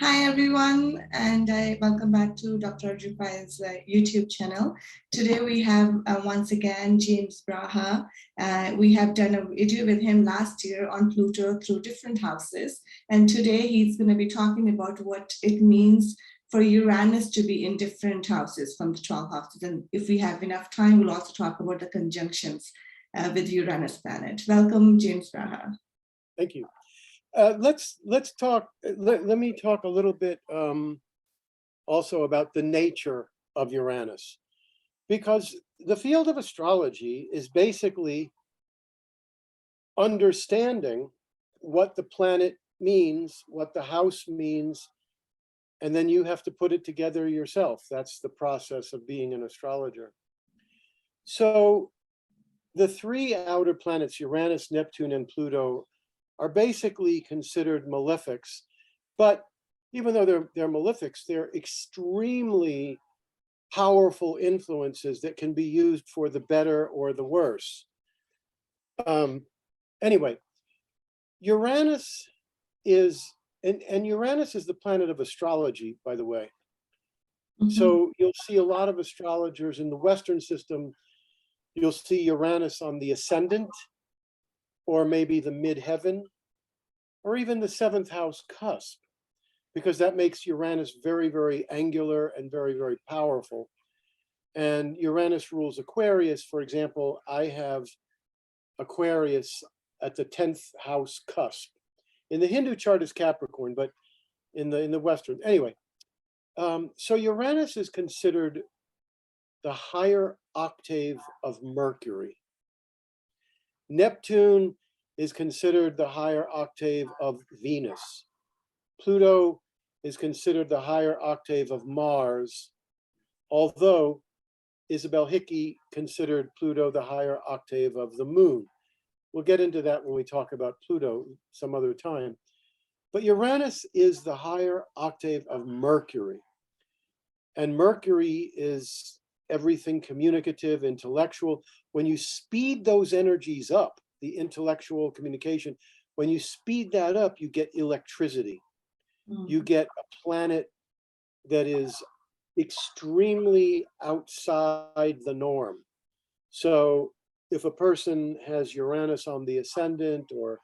Hi everyone, and I welcome back to Dr. Arjun Pai's YouTube channel. Today we have once again James Braha. We have done a video with him last year on Pluto through different houses, and today he's going to be talking about what it means for Uranus to be in different houses from the 12 houses. And if we have enough time, we'll also talk about the conjunctions with Uranus planet. Welcome, James Braha. Thank you. Let's talk. Let me talk a little bit also about the nature of Uranus, because the field of astrology is basically understanding what the planet means, what the house means, and then you have to put it together yourself. That's the process of being an astrologer. So the three outer planets, Uranus, Neptune, and Pluto, are basically considered malefics, but even though they're malefics, they're extremely powerful influences that can be used for the better or the worse. Anyway, Uranus is, and Uranus is the planet of astrology, by the way. So you'll see a lot of astrologers in the Western system, you'll see Uranus on the ascendant, or maybe the midheaven, or even the seventh house cusp, because that makes Uranus very, very angular and very, very powerful. And Uranus rules Aquarius. For example, I have Aquarius at the 10th house cusp. In the Hindu chart is Capricorn, but in the Western, anyway. So Uranus is considered the higher octave of Mercury. Neptune is considered the higher octave of Venus. Pluto is considered the higher octave of Mars, although Isabel Hickey considered Pluto the higher octave of the Moon. We'll get into that when we talk about Pluto some other time. But Uranus is the higher octave of Mercury. And Mercury is everything communicative, intellectual. When you speed those energies up, the intellectual communication, when you speed that up, you get electricity. You get a planet that is extremely outside the norm. So if a person has Uranus on the ascendant or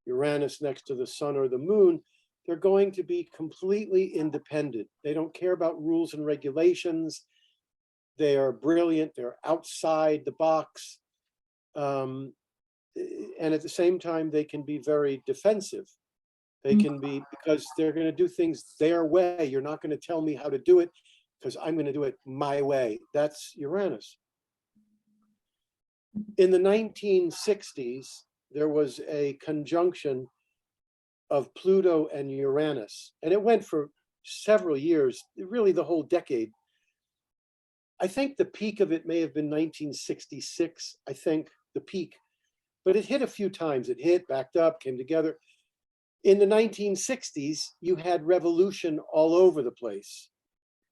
Uranus next to the sun or the moon, they're going to be completely independent. They don't care about rules and regulations. They are brilliant. They're outside the box. And at the same time, they can be very defensive. They can be, because they're going to do things their way. You're not going to tell me how to do it because I'm going to do it my way. That's Uranus. In the 1960s, there was a conjunction of Pluto and Uranus, and it went for several years, really the whole decade. I think the peak of it may have been 1966, I think, the peak. But it hit a few times. It hit, backed up, came together. In the 1960s, you had revolution all over the place.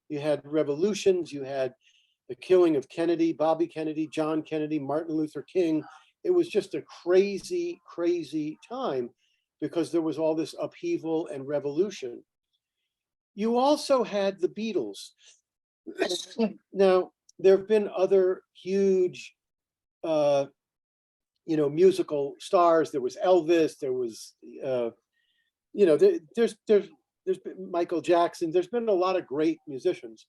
You had revolutions, you had the killing of Kennedy, Bobby Kennedy, John Kennedy, Martin Luther King. It was just a crazy, crazy time because there was all this upheaval and revolution. You also had the Beatles. Now, there have been other huge musical stars. There was Elvis, there was, there's been Michael Jackson. There's been a lot of great musicians.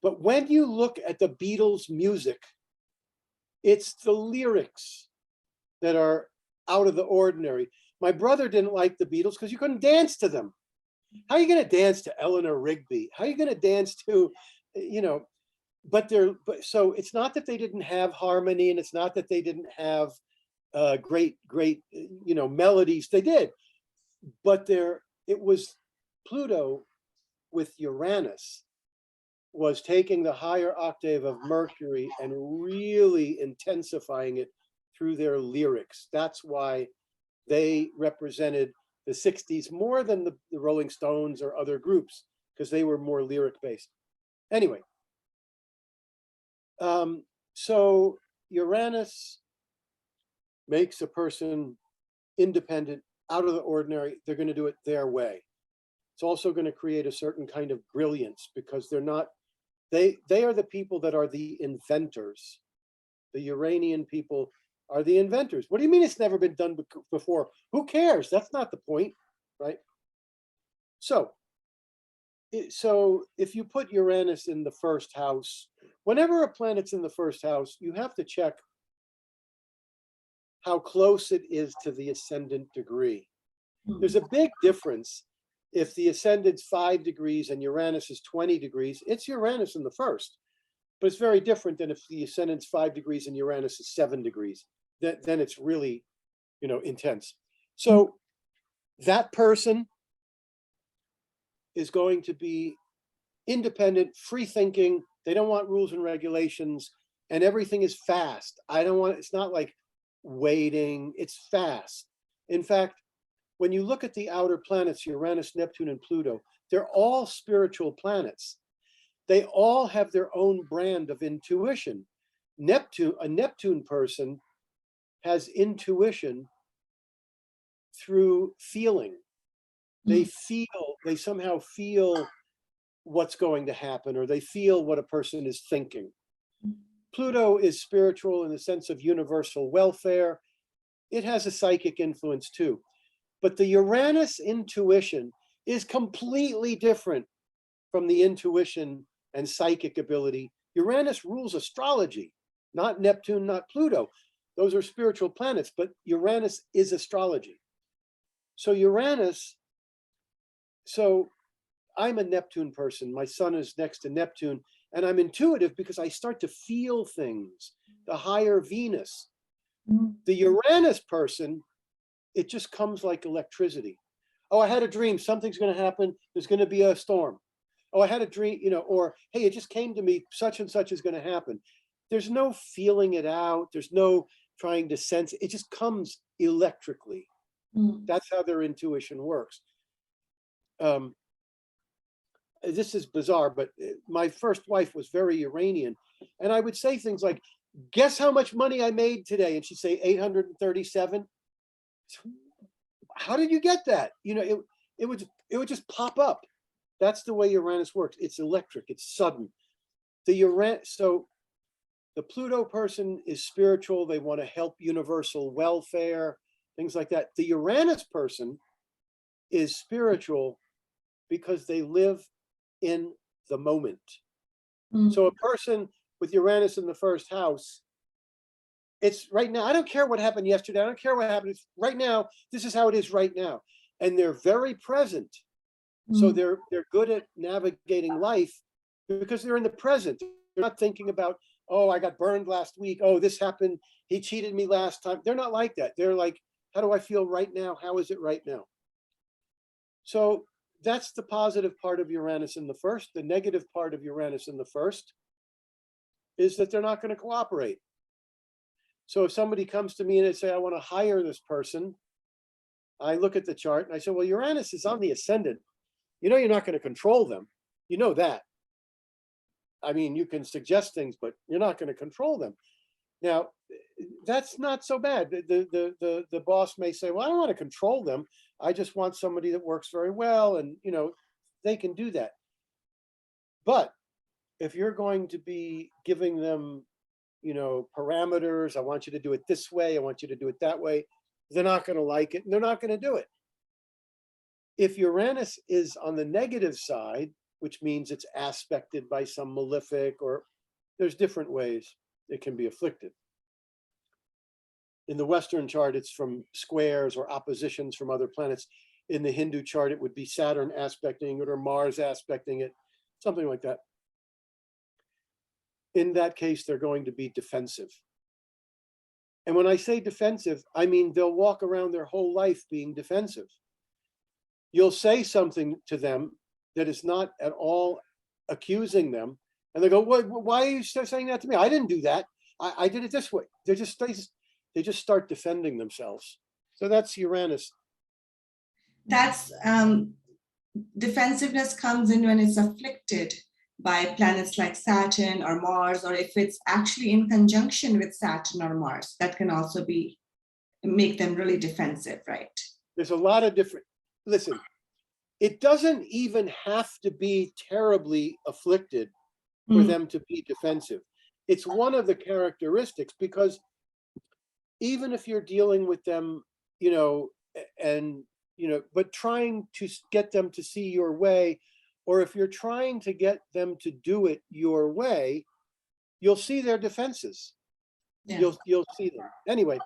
But when you look at the Beatles' music, it's the lyrics that are out of the ordinary. My brother didn't like the Beatles because you couldn't dance to them. How are you going to dance to Eleanor Rigby? How are you going to dance to, so it's not that they didn't have harmony, and it's not that they didn't have great, melodies. They did, but it was Pluto with Uranus was taking the higher octave of Mercury and really intensifying it through their lyrics. That's why they represented the 60s more than the Rolling Stones or other groups, because they were more lyric based. Anyway, so Uranus makes a person independent, out of the ordinary. They're going to do it their way. It's also going to create a certain kind of brilliance because they are the people that are the inventors. The Uranian people are the inventors. What do you mean it's never been done before? Who cares? That's not the point, right? So if you put Uranus in the first house, whenever a planet's in the first house, you have to check how close it is to the ascendant degree. There's a big difference. If the ascendant's 5 degrees and Uranus is 20 degrees, it's Uranus in the first. But it's very different than if the ascendant's 5 degrees and Uranus is 7 degrees. Then it's really, intense. So that person is going to be independent, free thinking. They don't want rules and regulations, and everything is fast. It's not like waiting, it's fast. In fact, when you look at the outer planets, Uranus, Neptune, and Pluto, they're all spiritual planets. They all have their own brand of intuition. A Neptune person has intuition through feeling. They somehow feel what's going to happen, or they feel what a person is thinking. Pluto is spiritual in the sense of universal welfare. It has a psychic influence too. But the Uranus intuition is completely different from the intuition and psychic ability. Uranus rules astrology, not Neptune, not Pluto. Those are spiritual planets, but Uranus is astrology. So I'm a Neptune person. My sun is next to Neptune, and I'm intuitive because I start to feel things, the higher Venus. The Uranus person, it just comes like electricity. Oh, I had a dream, something's going to happen, there's going to be a storm. Oh, I had a dream, or hey, it just came to me, such and such is going to happen. There's no feeling it out, there's no trying to sense it, just comes electrically. That's how their intuition works. This is bizarre, but my first wife was very Uranian, and I would say things like, guess how much money I made today? And she'd say 837. How did you get that? It would just pop up. That's the way Uranus works. It's electric, it's sudden. So the Pluto person is spiritual. They want to help universal welfare, things like that. The Uranus person is spiritual because they live in the moment. So a person with Uranus in the first house, it's right now. I don't care what happened yesterday. I don't care what happened. It's right now. This is how it is right now. And they're very present. So they're good at navigating life because they're in the present. They're not thinking about, oh, I got burned last week. Oh, this happened. He cheated me last time. They're not like that. They're like, how do I feel right now? How is it right now? So that's the positive part of Uranus in the first. The negative part of Uranus in the first is that they're not going to cooperate. So if somebody comes to me and they say, I want to hire this person, I look at the chart and I say, well, Uranus is on the ascendant. You're not going to control them. You know that. I mean, you can suggest things, but you're not going to control them. Now, that's not so bad. The boss may say, well, I don't want to control them. I just want somebody that works very well. And, they can do that. But if you're going to be giving them, parameters, I want you to do it this way, I want you to do it that way, they're not going to like it and they're not going to do it. If Uranus is on the negative side, which means it's aspected by some malefic, or there's different ways it can be afflicted. In the Western chart, it's from squares or oppositions from other planets. In the Hindu chart, it would be Saturn aspecting it or Mars aspecting it, something like that. In that case, they're going to be defensive. And when I say defensive, I mean they'll walk around their whole life being defensive. You'll say something to them that is not at all accusing them, and they go, why are you saying that to me? I didn't do that. I did it this way. They just start defending themselves. So that's Uranus. That's defensiveness comes in when it's afflicted by planets like Saturn or Mars, or if it's actually in conjunction with Saturn or Mars, that can also make them really defensive, right? There's a lot of different, listen, It doesn't even have to be terribly afflicted for Mm, them to be defensive. It's one of the characteristics, because even if you're dealing with them, and, but trying to get them to see your way, or if you're trying to get them to do it your way, you'll see their defenses. yeah. You'll see them. Anyway,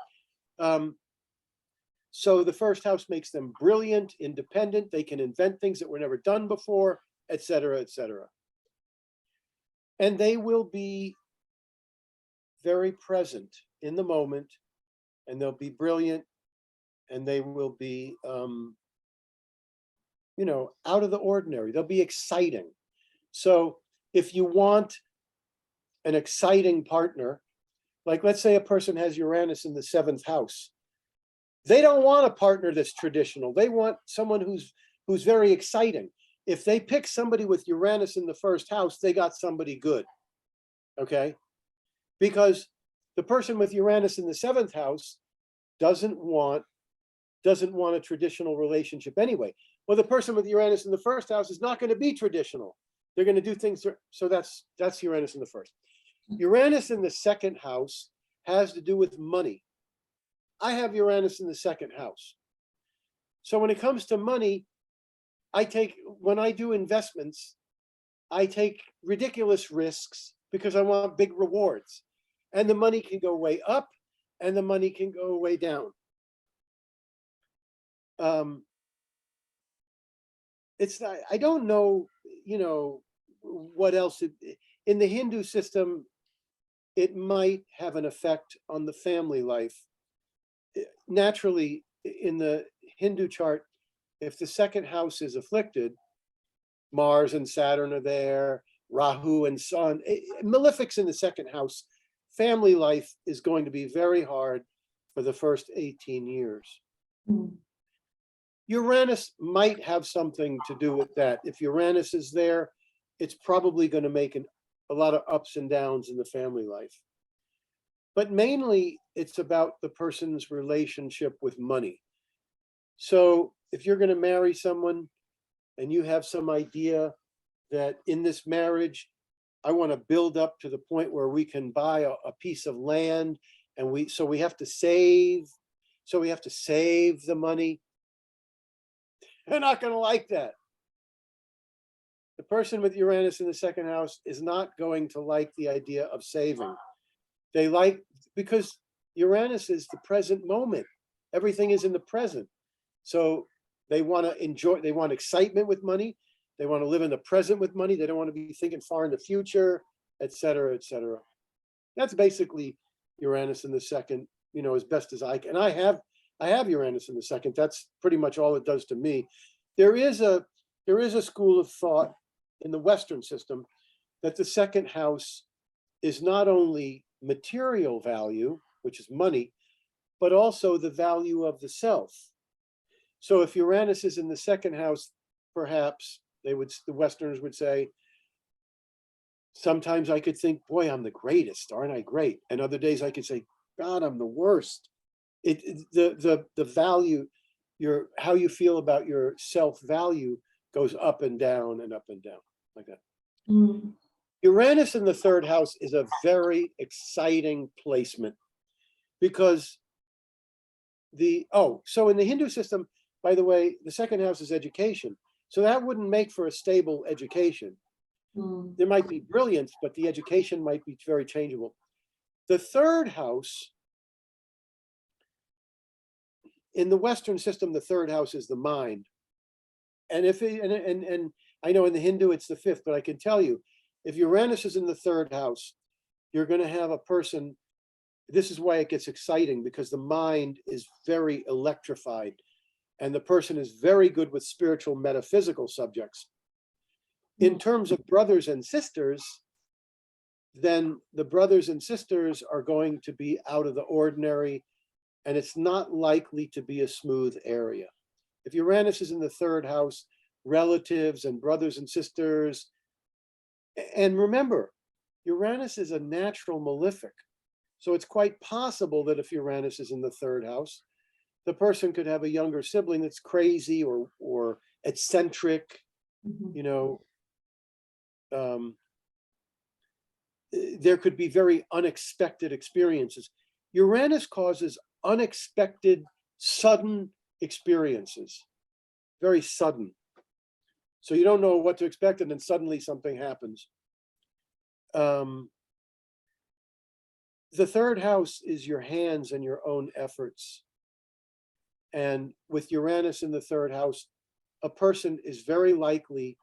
so the first house makes them brilliant, independent. They can invent things that were never done before, et cetera, et cetera. And they will be very present in the moment, and they'll be brilliant, and they will be, out of the ordinary. They'll be exciting. So if you want an exciting partner, like let's say a person has Uranus in the 7th house, they don't want a partner that's traditional. They want someone who's very exciting. If they pick somebody with Uranus in the 1st house, they got somebody good. Okay? Because the person with Uranus in the 7th house doesn't want a traditional relationship anyway. Well, the person with Uranus in the 1st house is not going to be traditional. They're going to do things. So that's Uranus in the 1st. Uranus in the 2nd house has to do with money. I have Uranus in the 2nd house. So when it comes to money, when I do investments, I take ridiculous risks because I want big rewards. And the money can go way up and the money can go way down. I don't know, what else. In the Hindu system, it might have an effect on the family life. Naturally, in the Hindu chart, if the 2nd house is afflicted, Mars and Saturn are there, Rahu and Sun, malefics in the 2nd house, family life is going to be very hard for the first 18 years. Mm, Uranus might have something to do with that. If Uranus is there, it's probably going to make a lot of ups and downs in the family life. But mainly, it's about the person's relationship with money. So if you're going to marry someone and you have some idea that in this marriage, I want to build up to the point where we can buy a piece of land, and we have to save. So we have to save the money. They're not going to like that. The person with Uranus in the 2nd house is not going to like the idea of saving. Because Uranus is the present moment. Everything is in the present. So they want to enjoy, they want excitement with money. They want to live in the present with money. They don't want to be thinking far in the future, et cetera, et cetera. That's basically Uranus in the 2nd, as best as I can. I have Uranus in the 2nd. That's pretty much all it does to me. There is a school of thought in the Western system that the 2nd house is not only material value, which is money, but also the value of the self. So if Uranus is in the 2nd house, perhaps the Westerners would say, sometimes I could think, boy, I'm the greatest, aren't I great? And other days I could say, God, I'm the worst. The value, how you feel about your self-value goes up and down and up and down, like that. mm, Uranus in the 3rd house is a very exciting placement, because so in the Hindu system, by the way, the 2nd house is education. So that wouldn't make for a stable education. mm, There might be brilliance, but the education might be very changeable. The 3rd house, in the Western system, the 3rd house is the mind. And and I know in the Hindu it's the 5th, but I can tell you, if Uranus is in the 3rd house, you're going to have a person. This is why it gets exciting, because the mind is very electrified, and the person is very good with spiritual, metaphysical subjects. In terms of brothers and sisters, then the brothers and sisters are going to be out of the ordinary, and it's not likely to be a smooth area. If Uranus is in the 3rd house, relatives and brothers and sisters, and remember, Uranus is a natural malefic. So it's quite possible that if Uranus is in the 3rd house, the person could have a younger sibling that's crazy or eccentric, Mhm. you know, there could be very unexpected experiences. Uranus causes unexpected, sudden experiences, very sudden. So you don't know what to expect, and then suddenly something happens. The third house is your hands and your own efforts. And with Uranus in the third house, a person is very likely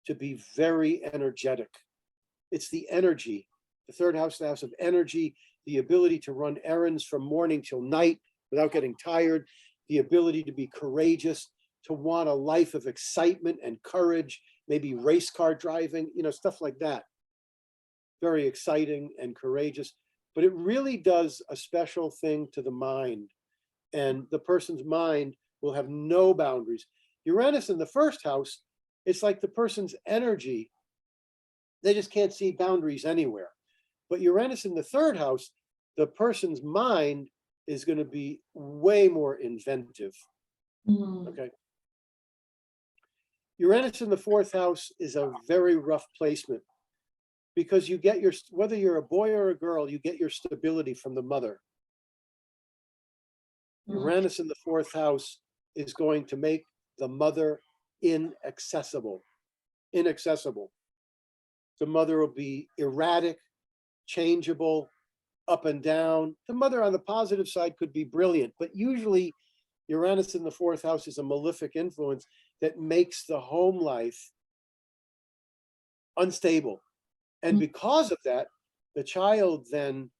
to be very energetic. It's the energy. The third house, the house of energy, the ability to run errands from morning till night without getting tired, the ability to be courageous, to want a life of excitement and courage, maybe race car driving, stuff like that. Very exciting and courageous. But it really does a special thing to the mind. And the person's mind will have no boundaries. Uranus in the first house, it's like the person's energy, they just can't see boundaries anywhere. But Uranus in the third house, the person's mind is going to be way more inventive. Okay. Uranus in the fourth house is a very rough placement because you get your, whether you're a boy or a girl, you get your stability from the mother. Uranus in the fourth house is going to make the mother inaccessible. Inaccessible. The mother will be erratic, changeable, up and down. The mother on the positive side could be brilliant, but usually Uranus in the fourth house is a malefic influence that makes the home life unstable. And because of that, the child then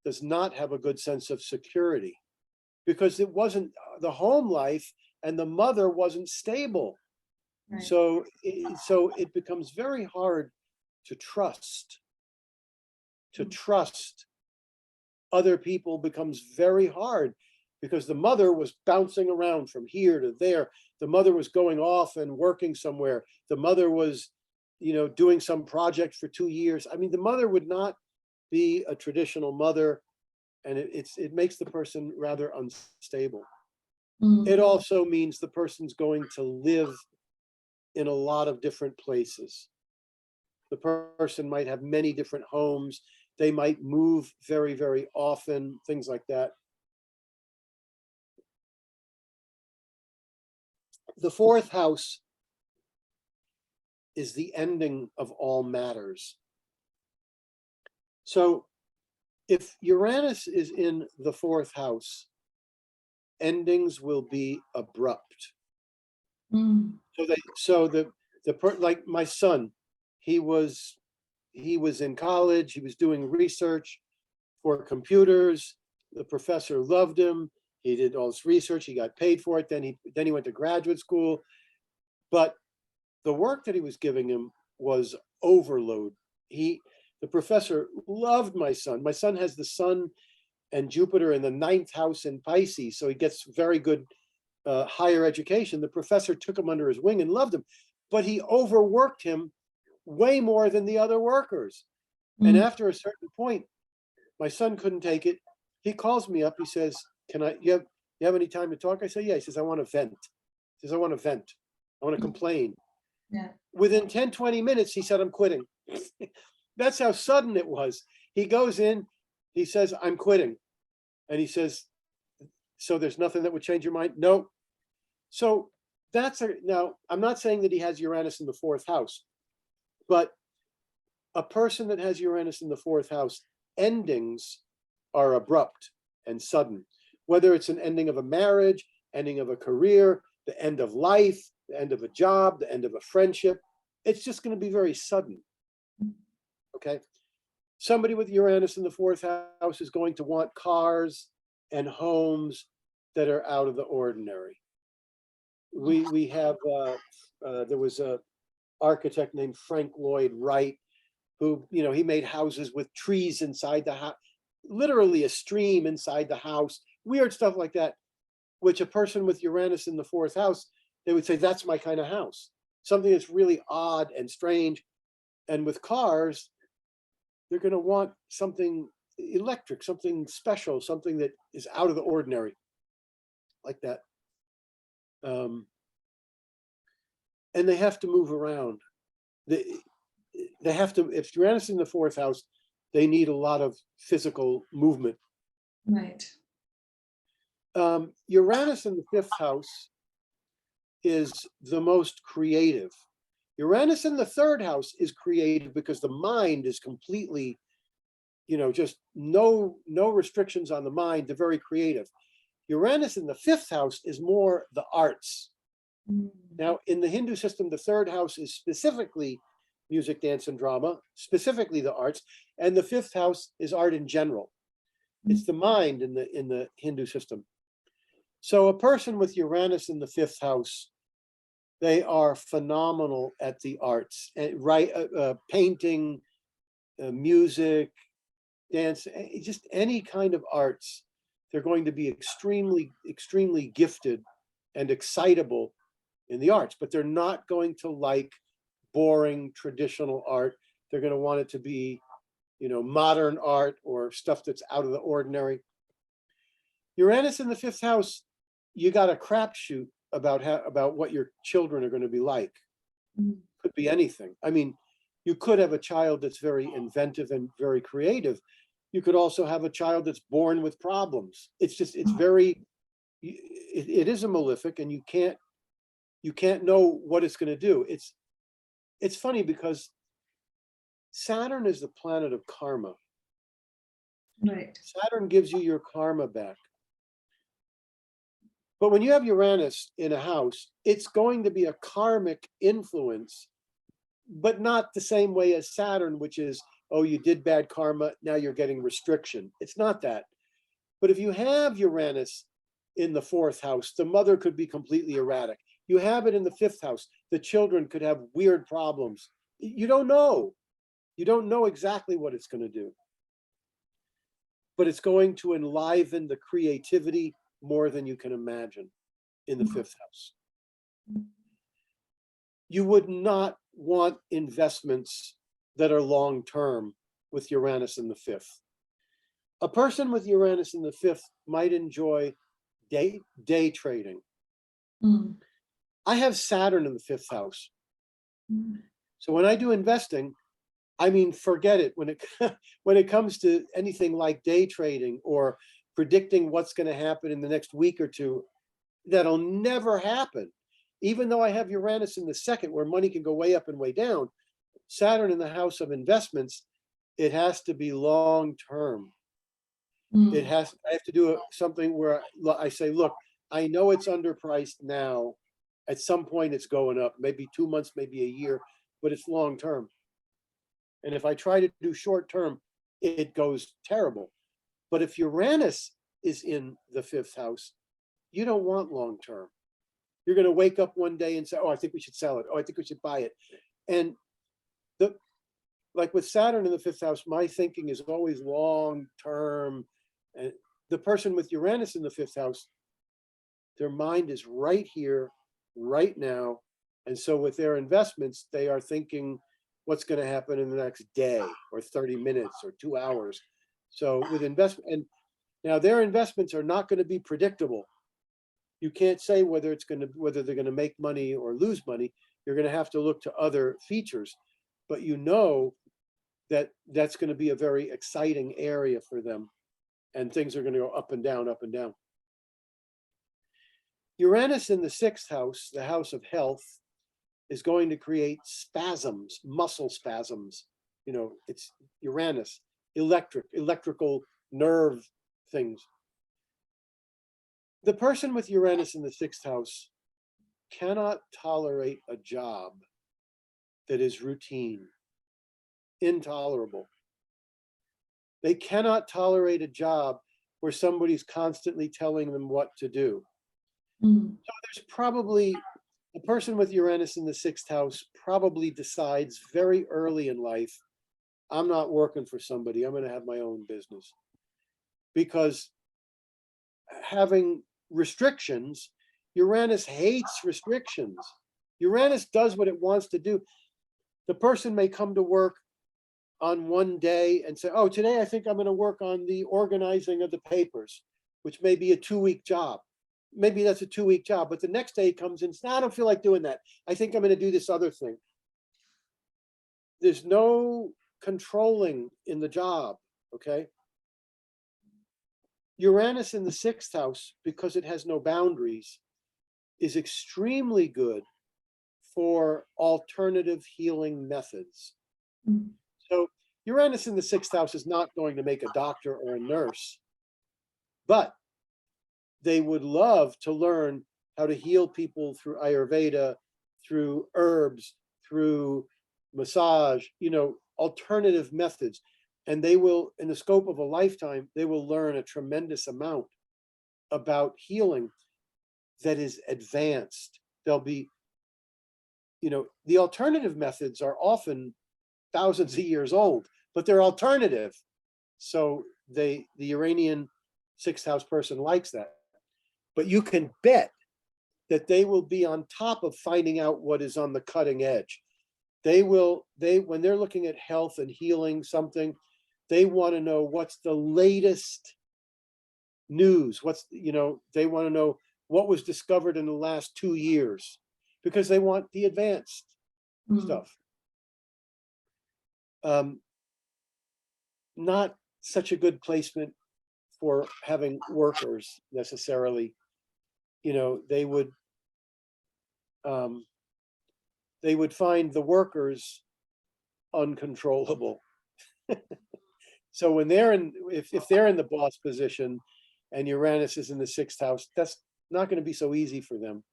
does not have a good sense of security because it wasn't the home life and the mother wasn't stable. Right. So it becomes very hard to trust. To trust other people becomes very hard because the mother was bouncing around from here to there. The mother was going off and working somewhere. The mother was, doing some project for 2 years. I mean, the mother would not be a traditional mother, and it makes the person rather unstable. It also means the person's going to live in a lot of different places. The person might have many different homes. They might move very, very often, things like that. The fourth house is the ending of all matters. So if Uranus is in the fourth house, endings will be abrupt. Like my son, he was in college, he was doing research for computers. The professor loved him. He did all this research, he got paid for it. Then he went to graduate school. But the work that he was giving him was overload. The professor loved my son. My son has the sun and Jupiter in the ninth house in Pisces, so he gets very good higher education. The professor took him under his wing and loved him, but he overworked him way more than the other workers. And after a certain point, my son couldn't take it. He calls me up. He says, you have any time to talk? I say, yeah. He says, I want to vent. He says, I want to vent. I want to complain. Yeah. Within 10, 20 minutes, he said, I'm quitting. That's how sudden it was. He goes in, he says, I'm quitting. And he says, so there's nothing that would change your mind? No. So now, I'm not saying that he has Uranus in the fourth house, but a person that has Uranus in the fourth house, endings are abrupt and sudden. Whether it's an ending of a marriage, ending of a career, the end of life, the end of a job, the end of a friendship, it's just going to be very sudden. Okay. Somebody with Uranus in the fourth house is going to want cars and homes that are out of the ordinary. We have, there was a architect named Frank Lloyd Wright, who, he made houses with trees inside the house, literally a stream inside the house, weird stuff like that, which a person with Uranus in the fourth house, they would say, that's my kind of house. Something that's really odd and strange. And with cars, they're going to want something electric, something special, something that is out of the ordinary, like that. and they have to move around. They have to, if Uranus is in the fourth house, they need a lot of physical movement. Right. Uranus in the fifth house is the most creative. Uranus in the third house is creative because the mind is completely, just no restrictions on the mind. They're very creative. Uranus in the fifth house is more the arts. Now, in the Hindu system, the third house is specifically music, dance, and drama, specifically the arts, and the fifth house is art in general. It's the mind in the Hindu system. So a person with Uranus in the fifth house, they are phenomenal at the arts, painting, music, dance, just any kind of arts. They're going to be extremely, extremely gifted and excitable in the arts, but they're not going to like boring traditional art. They're going to want it to be, modern art or stuff that's out of the ordinary. Uranus in the fifth house, you got a crapshoot about what your children are going to be like. Could be anything. I mean, you could have a child that's very inventive and very creative. You could also have a child that's born with problems. It's very, it is a malefic, and you can't know what it's going to do. It's funny because Saturn is the planet of karma. Right. Saturn gives you your karma back. But when you have Uranus in a house, it's going to be a karmic influence, but not the same way as Saturn, which is, oh, you did bad karma, now you're getting restriction. It's not that. But if you have Uranus in the fourth house, the mother could be completely erratic. You have it in the fifth house, the children could have weird problems. You don't know. You don't know exactly what it's going to do. But it's going to enliven the creativity more than you can imagine in the fifth house. You would not want investments that are long-term with Uranus in the fifth. A person with Uranus in the fifth might enjoy day trading. I have Saturn in the fifth house. So when I do investing, I mean, forget it. When it comes to anything like day trading or predicting what's going to happen in the next week or two, that'll never happen. Even though I have Uranus in the second, where money can go way up and way down, Saturn in the house of investments, it has to be long term. I have to do something where I say, look, I know it's underpriced now. At some point it's going up, maybe 2 months, maybe a year, but it's long term. And if I try to do short term, it goes terrible. But if Uranus is in the fifth house, you don't want long term. You're going to wake up one day and say, oh, I think we should sell it. Oh, I think we should buy it. And like with Saturn in the fifth house, my thinking is always long term. And the person with Uranus in the fifth house, their mind is right here, right now. And so with their investments, they are thinking what's going to happen in the next day or 30 minutes or 2 hours. So with investment, and now their investments are not going to be predictable. You can't say whether they're going to make money or lose money. You're going to have to look to other features, but you know that that's going to be a very exciting area for them, and things are going to go up and down, up and down. Uranus in the sixth house, the house of health, is going to create spasms, muscle spasms. It's Uranus, electrical nerve things. The person with Uranus in the sixth house cannot tolerate a job that is routine, intolerable. They cannot tolerate a job where somebody's constantly telling them what to do. So there's probably a person with Uranus in the sixth house probably decides very early in life, I'm not working for somebody, I'm going to have my own business. Because having restrictions, Uranus hates restrictions. Uranus does what it wants to do. The person may come to work on one day and say, oh, today I think I'm going to work on the organizing of the papers, which may be a 2-week job. maybe that's a 2-week job, but the next day he comes in, I don't feel like doing that. I think I'm going to do this other thing. There's no controlling in the job, okay? Uranus in the 6th house, because it has no boundaries, is extremely good for alternative healing methods. Mm. So Uranus in the 6th house is not going to make a doctor or a nurse, but they would love to learn how to heal people through Ayurveda, through herbs, through massage, alternative methods. And they will, in the scope of a lifetime, they will learn a tremendous amount about healing that is advanced. They'll be, the alternative methods are often thousands of years old, but they're alternative. So the Uranian 6th house person likes that. But you can bet that they will be on top of finding out what is on the cutting edge. When they're looking at health and healing something, they want to know what's the latest news. They want to know what was discovered in the last 2 years, because they want the advanced stuff. Not such a good placement for having workers necessarily. They would find the workers uncontrollable. So when if they're in the boss position and Uranus is in the 6th house, that's not going to be so easy for them.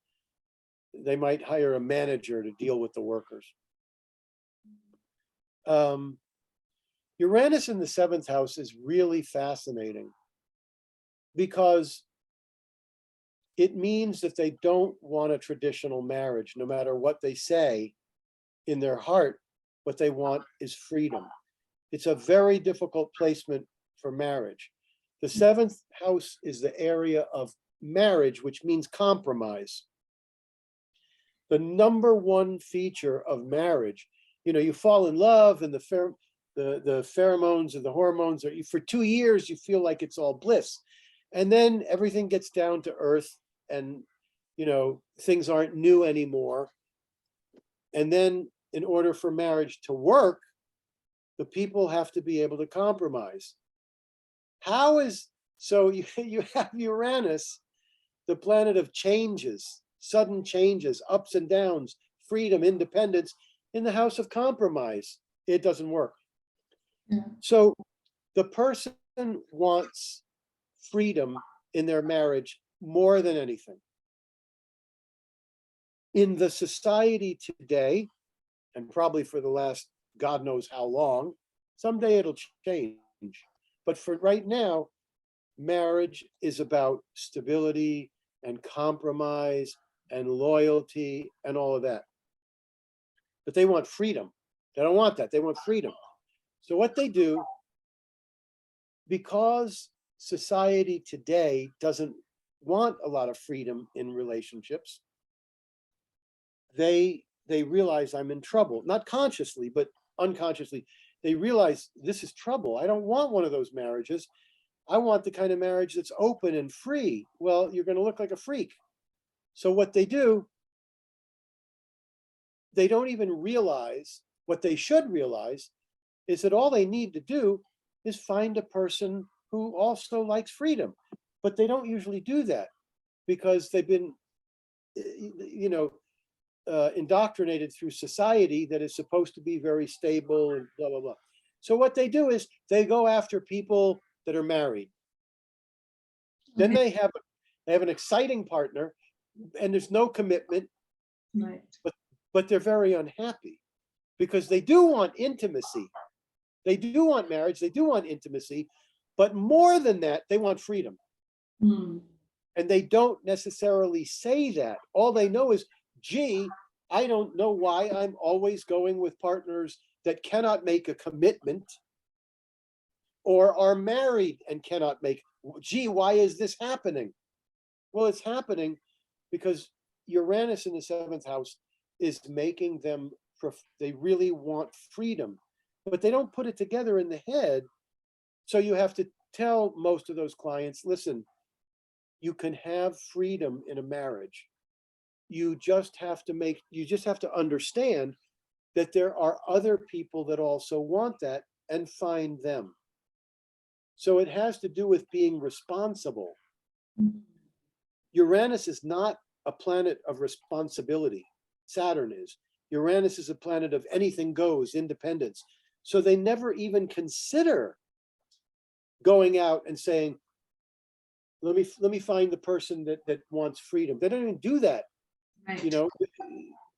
They might hire a manager to deal with the workers. Uranus in the 7th house is really fascinating because it means that they don't want a traditional marriage, no matter what they say in their heart. What they want is freedom. It's a very difficult placement for marriage. The 7th house is the area of marriage, which means compromise. The number one feature of marriage, you fall in love, and the pheromones and the hormones are, for 2 years, you feel like it's all bliss. And then everything gets down to earth, and things aren't new anymore. And then in order for marriage to work, the people have to be able to compromise. So you have Uranus, the planet of changes, sudden changes, ups and downs, freedom, independence, in the house of compromise. It doesn't work. Yeah. So the person wants freedom in their marriage more than anything. In the society today, and probably for the last God knows how long, someday it'll change. But for right now, marriage is about stability and compromise and loyalty and all of that. But they want freedom. They don't want that. They want freedom. So what they do, because society today doesn't want a lot of freedom in relationships, they realize I'm in trouble, not consciously, but unconsciously. They realize this is trouble. I don't want one of those marriages. I want the kind of marriage that's open and free. Well, you're going to look like a freak. So what they do, they don't even realize what they should realize is that all they need to do is find a person who also likes freedom. But they don't usually do that because they've been, indoctrinated through society that is supposed to be very stable and blah, blah, blah. So what they do is they go after people that are married. Then they have an exciting partner and there's no commitment, Right. but they're very unhappy because they do want intimacy. They do want marriage. They do want intimacy, but more than that, they want freedom. Mm. And they don't necessarily say that. All they know is, gee, I don't know why I'm always going with partners that cannot make a commitment or are married and cannot make, gee, why is this happening? Well, it's happening because Uranus in the 7th house is making them, they really want freedom, but they don't put it together in the head. So you have to tell most of those clients, listen, you can have freedom in a marriage. You just have to understand that there are other people that also want that and find them. So it has to do with being responsible. Uranus is not a planet of responsibility. Saturn is. Uranus is a planet of anything goes, independence. So they never even consider going out and saying, let me find the person that wants freedom. They don't even do that, Right. you know,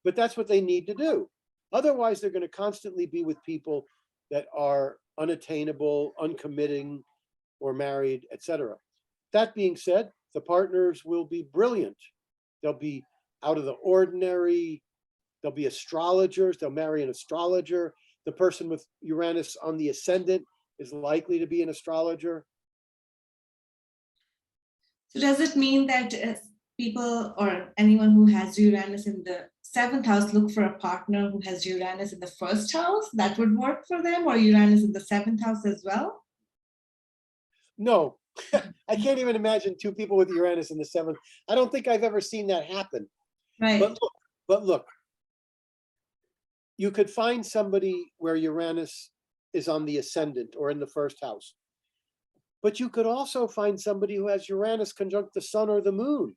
but that's what they need to do. Otherwise, they're going to constantly be with people that are unattainable, uncommitting, or married, etc. That being said, the partners will be brilliant. They'll be out of the ordinary. They'll be astrologers. They'll marry an astrologer. The person with Uranus on the ascendant is likely to be an astrologer. So does it mean that people or anyone who has Uranus in the seventh house look for a partner who has Uranus in the first house? That would work for them, or Uranus in the seventh house as well? No, I can't even imagine two people with Uranus in the seventh. I don't think I've ever seen that happen. Right. But look, you could find somebody where Uranus is on the ascendant or in the first house. But you could also find somebody who has Uranus conjunct the sun or the moon.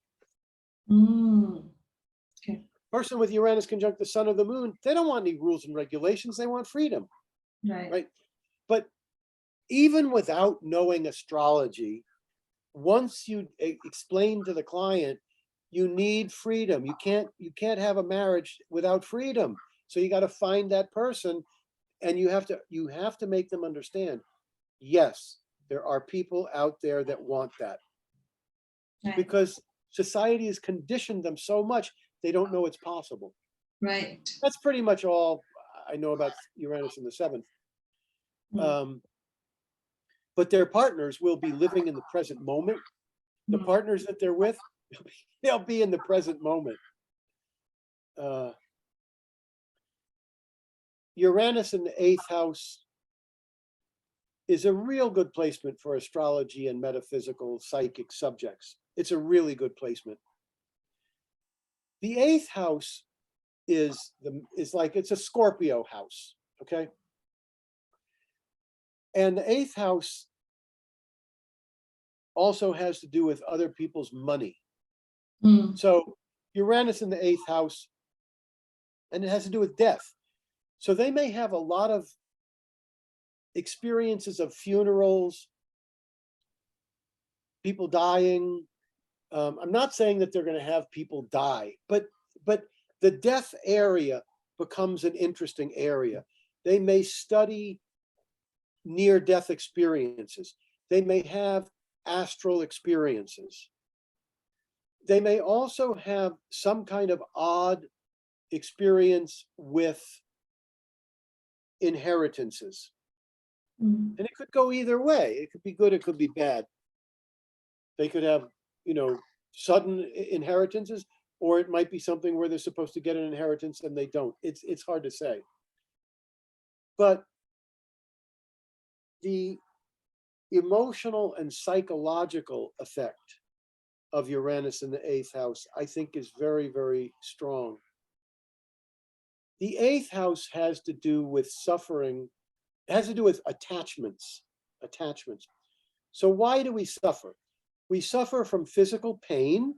Okay. Person with Uranus conjunct the sun or the moon, they don't want any rules and regulations. They want freedom. Right. But even without knowing astrology, once you explain to the client, you need freedom. You can't have a marriage without freedom. So you got to find that person, and you have to make them understand, yes, there are people out there that want that. Right. Because society has conditioned them so much, they don't know it's possible. Right. That's pretty much all I know about Uranus in the seventh. But their partners will be living in the present moment. The partners that they're with, they'll be in the present moment. Uranus in the eighth house is a real good placement for astrology and metaphysical psychic subjects. It's a really good placement. The eighth house is like, it's a Scorpio house, okay? And the eighth house also has to do with other people's money. So Uranus in the eighth house, and it has to do with death. So they may have a lot of experiences of funerals, people dying. I'm not saying that they're going to have people die, but the death area becomes an interesting area. They may study near-death experiences. They may have astral experiences. They may also have some kind of odd experience with inheritances. And it could go either way. It could be good, it could be bad. They could have, sudden inheritances, or it might be something where they're supposed to get an inheritance and they don't. It's hard to say. But the emotional and psychological effect of Uranus in the eighth house, I think, is very, very strong. The eighth house has to do with suffering. It has to do with attachments. So why do we suffer? We suffer from physical pain,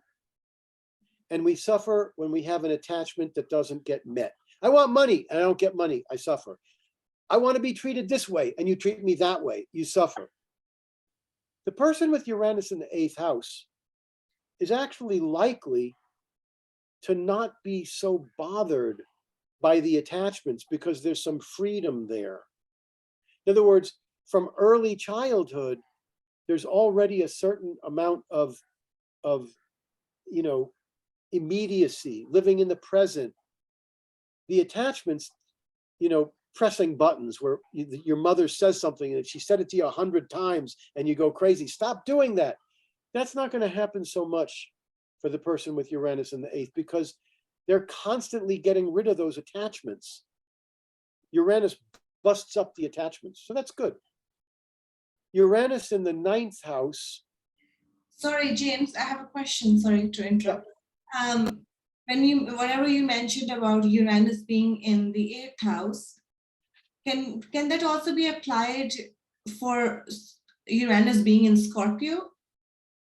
and we suffer when we have an attachment that doesn't get met. I want money and I don't get money, I suffer. I want to be treated this way and you treat me that way, you suffer. The person with Uranus in the eighth house is actually likely to not be so bothered by the attachments because there's some freedom there. In other words, from early childhood, there's already a certain amount of immediacy, living in the present. The attachments, pressing buttons where your mother says something and she said it to you 100 times and you go crazy. Stop doing that. That's not going to happen so much for the person with Uranus in the eighth because they're constantly getting rid of those attachments. Uranus busts up the attachments, so that's good. Uranus in the ninth house Sorry, James, I have a question. Sorry to interrupt. Whenever you mentioned about Uranus being in the eighth house, can that also be applied for Uranus being in Scorpio,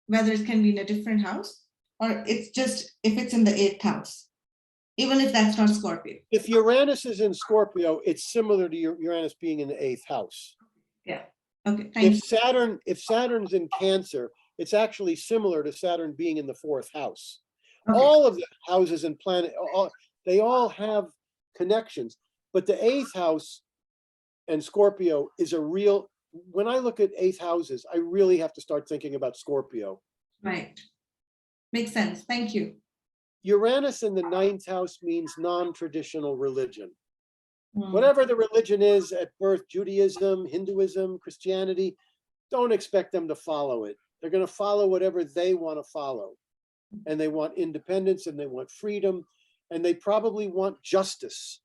whether it can be in a different house, or it's just if it's in the eighth house, even if that's not Scorpio? If Uranus is in Scorpio, it's similar to Uranus being in the eighth house. Yeah. Okay. Thank you. If Saturn's in Cancer, it's actually similar to Saturn being in the fourth house. Okay. All of the houses and planet, they all have connections, but the eighth house and Scorpio is a real, when I look at eighth houses, I really have to start thinking about Scorpio. Right. Makes sense. Thank you. Uranus in the ninth house means non-traditional religion. Mm. Whatever the religion is at birth, Judaism, Hinduism, Christianity, don't expect them to follow it. They're going to follow whatever they want to follow. And they want independence and they want freedom and they probably want justice.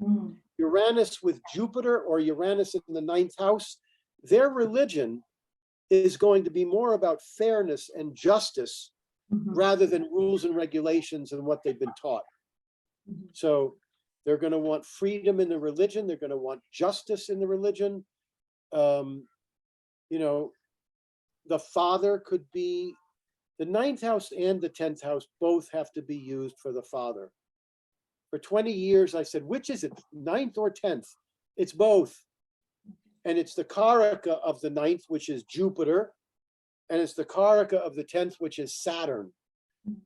Mm. Uranus with Jupiter or Uranus in the ninth house, their religion is going to be more about fairness and justice rather than rules and regulations and what they've been taught. So they're going to want freedom in the religion. They're going to want justice in the religion. You know, the father could be, the ninth house and the 10th house both have to be used for the father. For 20 years, I said, which is it, ninth or 10th? It's both. And it's the Karaka of the ninth, which is Jupiter. And it's the Karaka of the 10th, which is Saturn.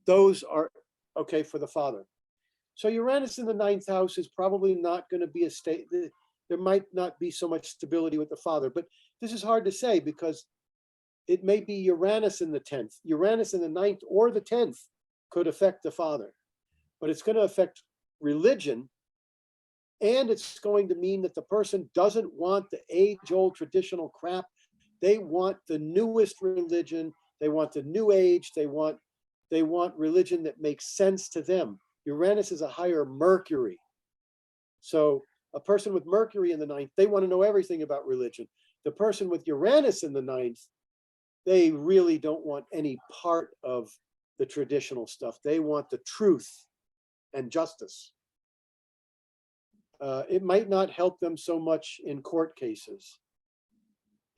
Those are okay for the father. So Uranus in the ninth house is probably not going to be a state, there might not be so much stability with the father, but this is hard to say because it may be Uranus in the 10th. Uranus in the ninth or the 10th could affect the father, but it's going to affect religion. And it's going to mean that the person doesn't want the age-old traditional crap. They want the newest religion. They want the new age. They want religion that makes sense to them. Uranus is a higher Mercury. So a person with Mercury in the ninth, they want to know everything about religion. The person with Uranus in the ninth, they really don't want any part of the traditional stuff. They want the truth and justice. It might not help them so much in court cases.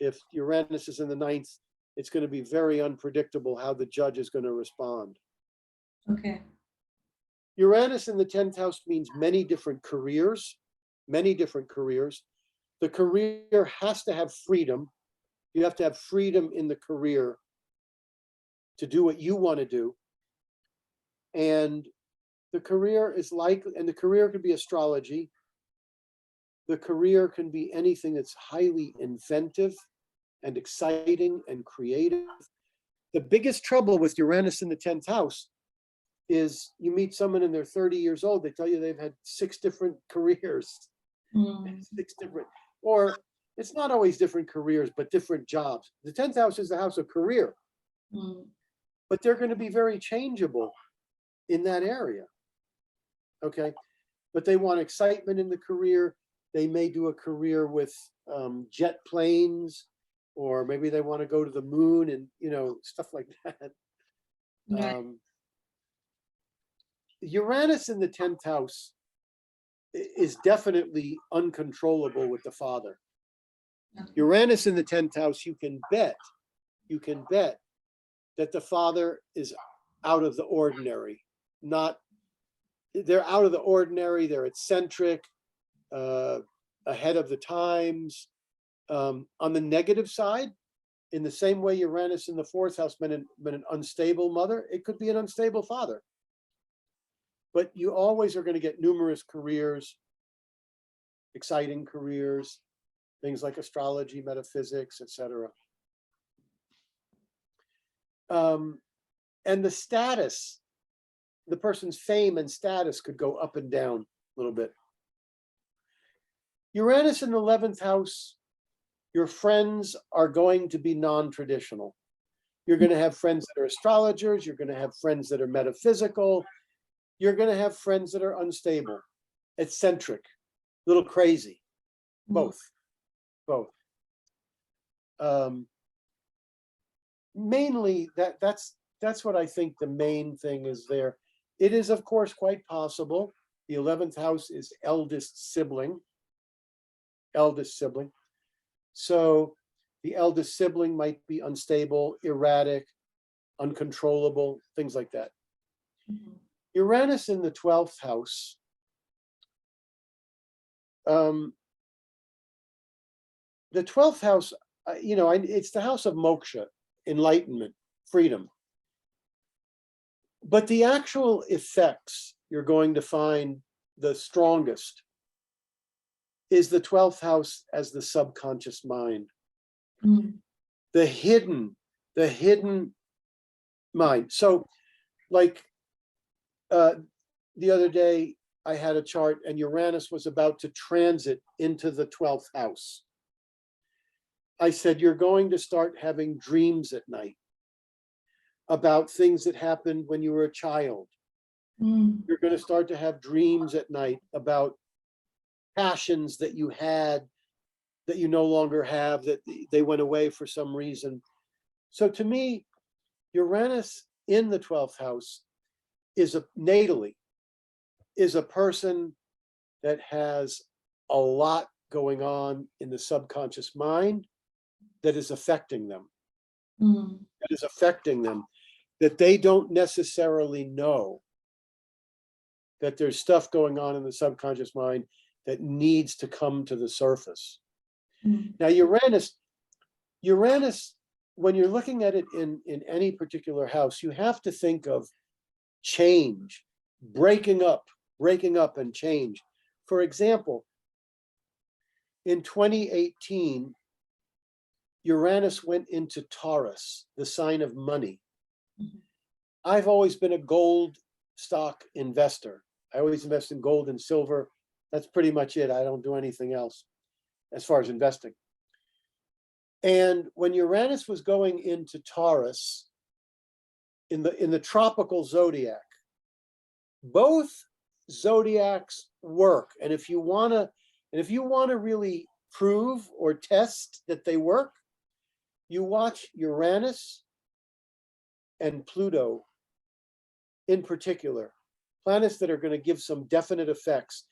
If Uranus is in the ninth, it's going to be very unpredictable how the judge is going to respond. Okay. Uranus in the 10th house means many different careers, many different careers. The career has to have freedom. You have to have freedom in the career to do what you want to do. And the career is likely, and the career could be astrology. The career can be anything that's highly inventive and exciting and creative. The biggest trouble with Uranus in the 10th house is you meet someone and they're 30 years old, they tell you they've had 6 different careers. 6 different, or it's not always different careers, but different jobs. The 10th house is the house of career, but they're going to be very changeable in that area. Okay, but they want excitement in the career. They may do a career with jet planes, or maybe they want to go to the moon and, you know, stuff like that. Right. Uranus in the 10th house is definitely uncontrollable with the father. Uranus in the 10th house, you can bet that the father is out of the ordinary. They're out of the ordinary, they're eccentric, ahead of the times. On the negative side, in the same way Uranus in the 4th house meant an unstable mother, it could be an unstable father. But you always are going to get numerous careers, exciting careers, things like astrology, metaphysics, etc. And the status, the person's fame and status could go up and down a little bit. Uranus in the 11th house, your friends are going to be non-traditional. You're going to have friends that are astrologers. You're going to have friends that are metaphysical. You're going to have friends that are unstable, eccentric, a little crazy, both. mainly that's what I think the main thing is there. It is, of course, quite possible. The 11th house is eldest sibling. So the eldest sibling might be unstable, erratic, uncontrollable, things like that. Uranus in the 12th house. The 12th house, it's the house of moksha, enlightenment, freedom. But the actual effects you're going to find the strongest is the 12th house as the subconscious mind. The hidden mind. So like the other day I had a chart and Uranus was about to transit into the 12th house. I said, you're going to start having dreams at night about things that happened when you were a child. You're going to start to have dreams at night about passions that you had that you no longer have, that they went away for some reason. So to me, Uranus in the 12th house is natally a person that has a lot going on in the subconscious mind that is affecting them. That they don't necessarily know that there's stuff going on in the subconscious mind that needs to come to the surface. Now, Uranus, when you're looking at it in any particular house, you have to think of change, breaking up and change. For example, in 2018, Uranus went into Taurus, the sign of money. I've always been a gold stock investor. I always invest in gold and silver. That's pretty much it. I don't do anything else as far as investing. And when Uranus was going into Taurus in the tropical zodiac, both zodiacs work. And if you want to really prove or test that they work, you watch Uranus and Pluto in particular, planets that are going to give some definite effects.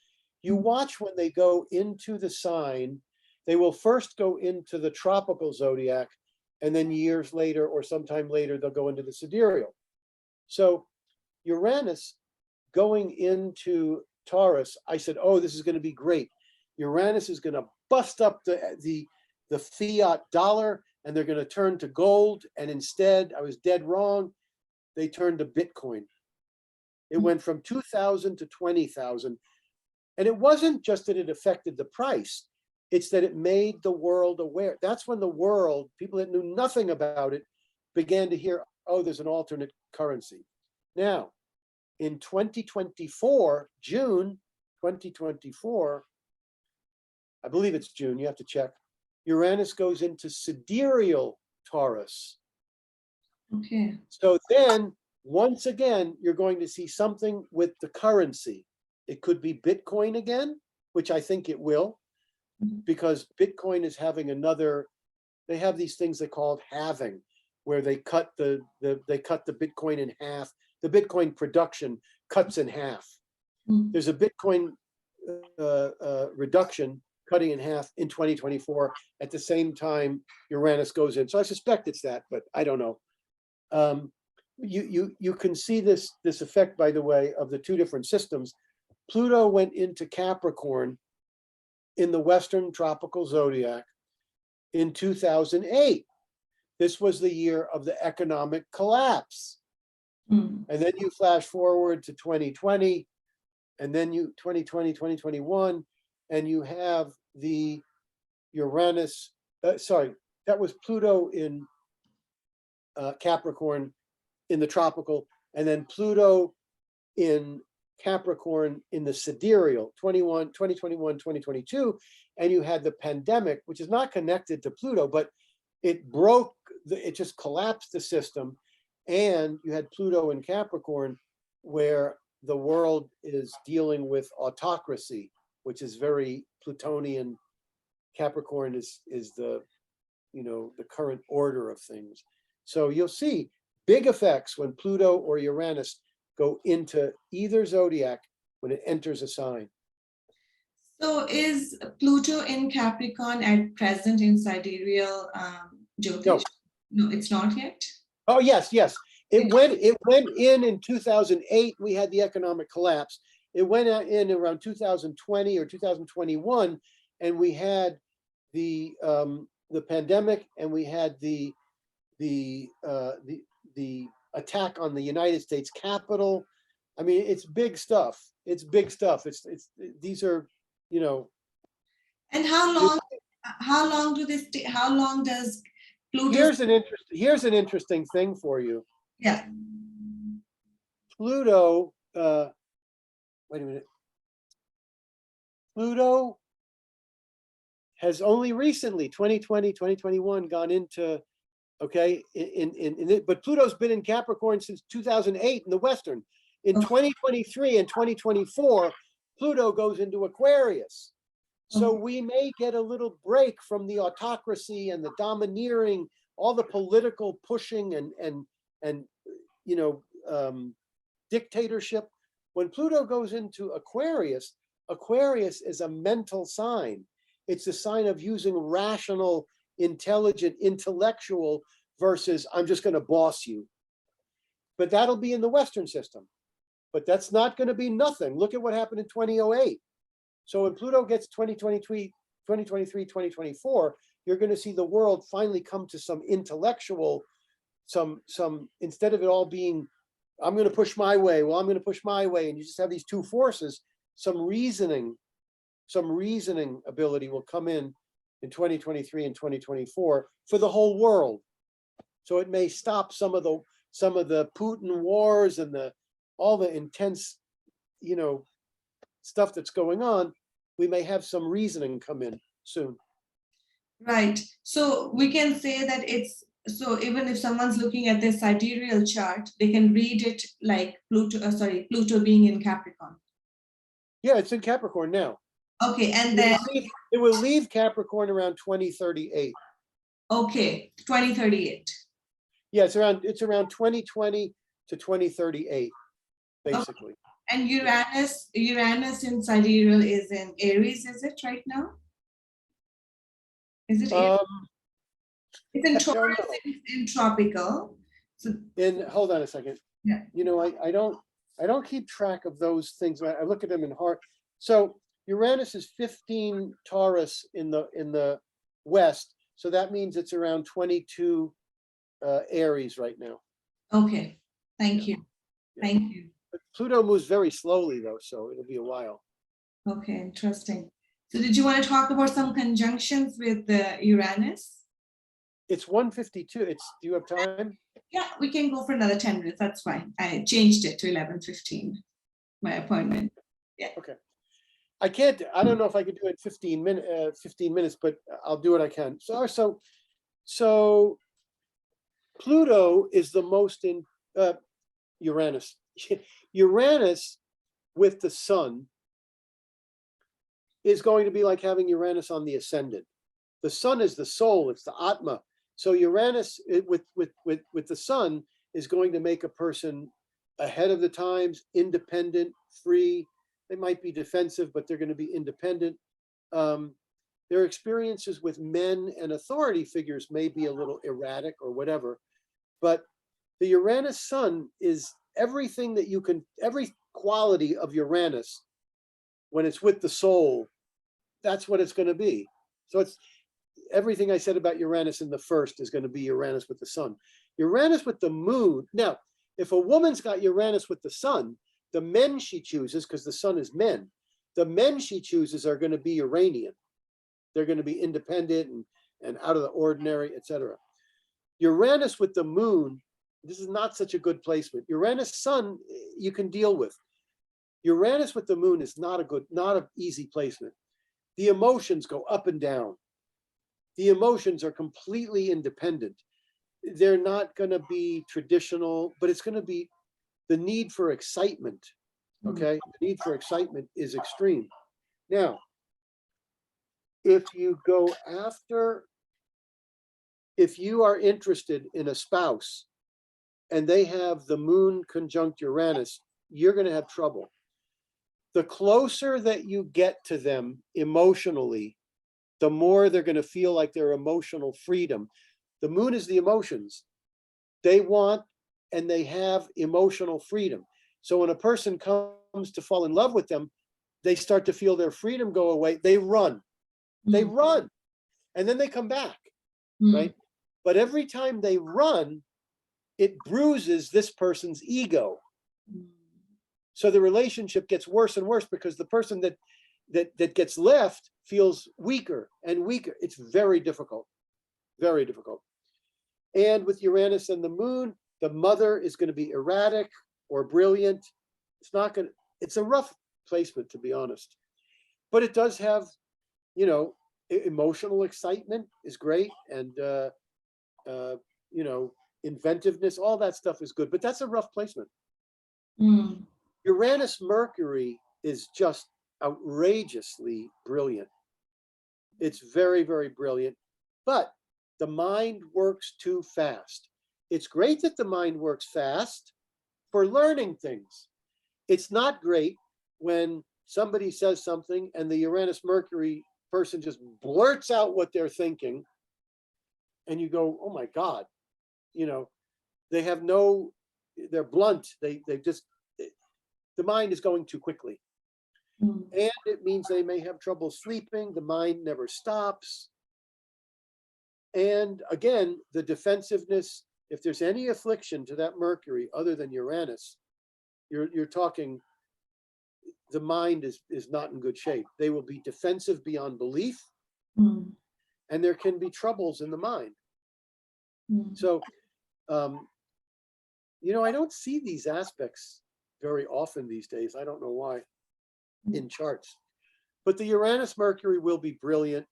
You watch when they go into the sign, they will first go into the tropical zodiac, and then years later or sometime later, they'll go into the sidereal. So Uranus going into Taurus, I said, oh, this is going to be great. Uranus is going to bust up the fiat dollar, and they're going to turn to gold. And instead, I was dead wrong. They turned to Bitcoin. It went from 2,000 to 20,000. And it wasn't just that it affected the price. It's that it made the world aware. That's when the world, people that knew nothing about it, began to hear, oh, there's an alternate currency. Now, in 2024, June 2024, I believe it's June, you have to check, Uranus goes into sidereal Taurus. Okay. So then, once again, you're going to see something with the currency. It could be Bitcoin again, which I think it will, because Bitcoin is having they have these things they call halving, where they cut the Bitcoin in half. The Bitcoin production cuts in half. There's a Bitcoin reduction cutting in half in 2024. At the same time, Uranus goes in. So I suspect it's that, but I don't know. You can see this effect, by the way, of the two different systems. Pluto went into Capricorn in the Western tropical zodiac in 2008. This was the year of the economic collapse. And then you flash forward to 2020, and then 2021, and you have the Uranus, that was Pluto in Capricorn in the tropical, and then Pluto in Capricorn in the sidereal, 2021, 2022, and you had the pandemic, which is not connected to Pluto, but it just collapsed the system. And you had Pluto in Capricorn, where the world is dealing with autocracy, which is very Plutonian. Capricorn is the current order of things. So you'll see big effects when Pluto or Uranus go into either zodiac when it enters a sign. So is Pluto in Capricorn at present in sidereal Jyotish? No, it's not yet. Oh, yes, yes. It went in 2008. We had the economic collapse. It went in around 2020 or 2021, and we had the pandemic, and we had the attack on the United States Capitol. I mean, it's big stuff. It's big stuff. These are, you know. And how long do this how long does Pluto? Here's an interesting thing for you. Yeah. Pluto, wait a minute. Pluto has only recently, 2020, 2021, gone into, okay, but Pluto's been in Capricorn since 2008 in the Western. In 2023 and 2024, Pluto goes into Aquarius. So we may get a little break from the autocracy and the domineering, all the political pushing and you know, dictatorship. When Pluto goes into Aquarius, Aquarius is a mental sign. It's a sign of using rational, intelligent, intellectual versus I'm just going to boss you. But that'll be in the Western system. But that's not going to be nothing. Look at what happened in 2008. So when Pluto gets 2023, 2024, you're going to see the world finally come to some intellectual, some instead of it all being, I'm going to push my way, well, I'm going to push my way, and you just have these two forces, some reasoning ability will come in 2023 and 2024 for the whole world. So it may stop some of the Putin wars and all the intense, you know, stuff that's going on. We may have some reasoning come in soon. Right. So we can say that so even if someone's looking at this sidereal chart, they can read it like Pluto being in Capricorn. Yeah, it's in Capricorn now. Okay, and then it will leave Capricorn around 2038. Okay, 2038. Yeah, it's around 2020 to 2038, basically. Okay. And Uranus in sidereal is in Aries, is it right now? Is it Aries? It's in Taurus, it's in tropical. So hold on a second. Yeah. You know, I don't keep track of those things. I look at them in heart. So Uranus is 15 Taurus in the West. So that means it's around 22 Aries right now. Okay, thank you. Thank you. But Pluto moves very slowly though, so it'll be a while. Okay, interesting. So did you want to talk about some conjunctions with the Uranus? It's 1:52. Do you have time? Yeah, we can go for another 10 minutes. That's fine. I changed it to 11:15, my appointment. Yeah. Okay. I don't know if I could do it 15 minutes, but I'll do what I can. So Pluto is the most in Uranus. Uranus with the sun is going to be like having Uranus on the ascendant. The sun is the soul, it's the Atma. So Uranus with the sun is going to make a person ahead of the times, independent, free. They might be defensive, but they're going to be independent. Their experiences with men and authority figures may be a little erratic or whatever, but the Uranus sun is everything that you can, every quality of Uranus, when it's with the soul, that's what it's going to be. So it's everything I said about Uranus in the first is going to be Uranus with the sun. Uranus with the moon. Now, if a woman's got Uranus with the sun, the men she chooses, because the sun is men, the men she chooses are going to be Uranian. They're going to be independent and out of the ordinary, etc. Uranus with the moon, this is not such a good placement. Uranus sun, you can deal with. Uranus with the moon is not an easy placement. The emotions go up and down. The emotions are completely independent. They're not going to be traditional, but it's going to be the need for excitement. Okay, the need for excitement is extreme. Now, if you go after if you are interested in a spouse and they have the moon conjunct Uranus, you're going to have trouble. The closer that you get to them emotionally, the more they're going to feel like their emotional freedom. The moon is the emotions. They want and they have emotional freedom. So when a person comes to fall in love with them, they start to feel their freedom go away. They run, and then they come back, right? But every time they run, it bruises this person's ego. So the relationship gets worse and worse because the person that gets left feels weaker and weaker. It's very difficult, very difficult. And with Uranus and the moon, the mother is going to be erratic or brilliant. It's not going to, it's a rough placement, to be honest. But it does have, you know, emotional excitement is great. And, you know, inventiveness, all that stuff is good. But that's a rough placement. Uranus Mercury is just outrageously brilliant. It's very, very brilliant. But the mind works too fast. It's great that the mind works fast for learning things. It's not great when somebody says something and the Uranus Mercury person just blurts out what they're thinking, and you go, oh my God, you know, they have no, they're blunt. They just, the mind is going too quickly. And it means they may have trouble sleeping. The mind never stops. And again, the defensiveness, if there's any affliction to that Mercury other than Uranus, you're talking, the mind is not in good shape. They will be defensive beyond belief, and there can be troubles in the mind. So, you know, I don't see these aspects very often these days. I don't know why in charts. But the Uranus Mercury will be brilliant.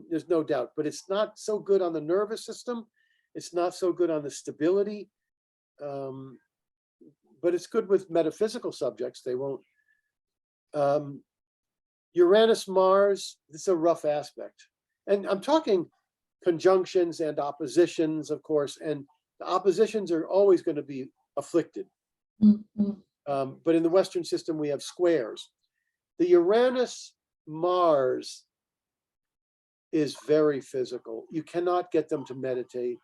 There's no doubt, but it's not so good on the nervous system. It's not so good on the stability. But it's good with metaphysical subjects. They won't. Uranus Mars, this is a rough aspect. And I'm talking conjunctions and oppositions, of course, and the oppositions are always going to be afflicted. But in the Western system, we have squares. The Uranus Mars is very physical. You cannot get them to meditate.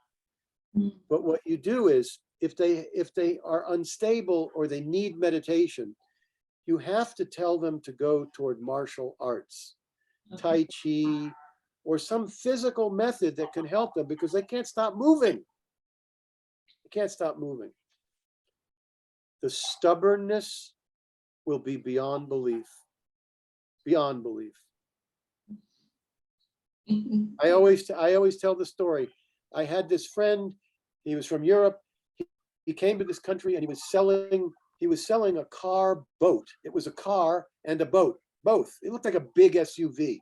But what you do is, if they are unstable or they need meditation, you have to tell them to go toward martial arts, Tai Chi, or some physical method that can help them, because they can't stop moving. They can't stop moving. The stubbornness will be beyond belief. Beyond belief. I always tell the story. I had this friend, he was from Europe. He came to this country and he was selling a car boat. It was a car and a boat, both. It looked like a big SUV.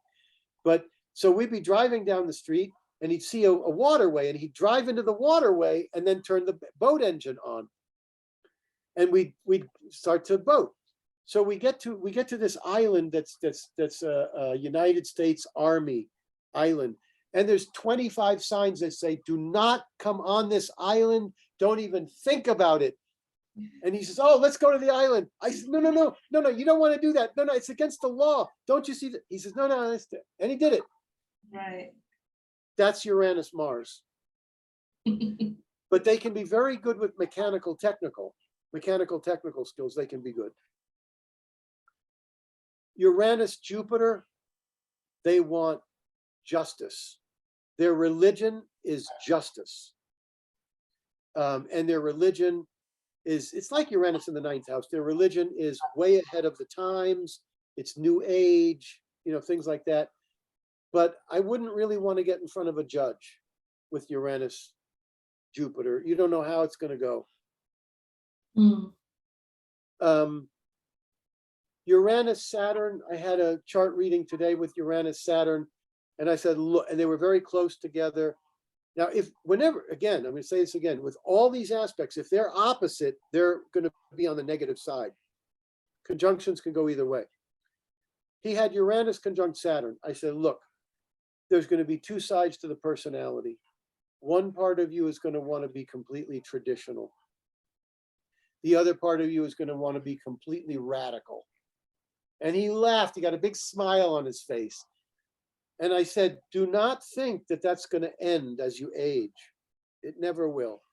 But so we'd be driving down the street and he'd see a waterway, and he'd drive into the waterway and then turn the boat engine on. And we'd start to boat. So we get to this island that's a United States Army island. And there's 25 signs that say, do not come on this island. Don't even think about it. And he says, oh, let's go to the island. I said, no, you don't want to do that. No, it's against the law. Don't you see that? He says, no, and he did it. Right. That's Uranus Mars. But they can be very good with mechanical technical skills. They can be good. Uranus Jupiter, they want justice. Their religion is justice. And their religion is, it's like Uranus in the 9th house. Their religion is way ahead of the times. It's new age, you know, things like that. But I wouldn't really want to get in front of a judge with Uranus Jupiter. You don't know how it's going to go. Uranus Saturn, I had a chart reading today with Uranus Saturn, and I said, look, and they were very close together. Now, whenever, again, I'm going to say this again, with all these aspects, if they're opposite, they're going to be on the negative side. Conjunctions can go either way. He had Uranus conjunct Saturn. I said, look, there's going to be two sides to the personality. one part of you is going to want to be completely traditional. The other part of you is going to want to be completely radical. And he laughed. He got a big smile on his face. And I said, do not think that that's going to end as you age. It never will.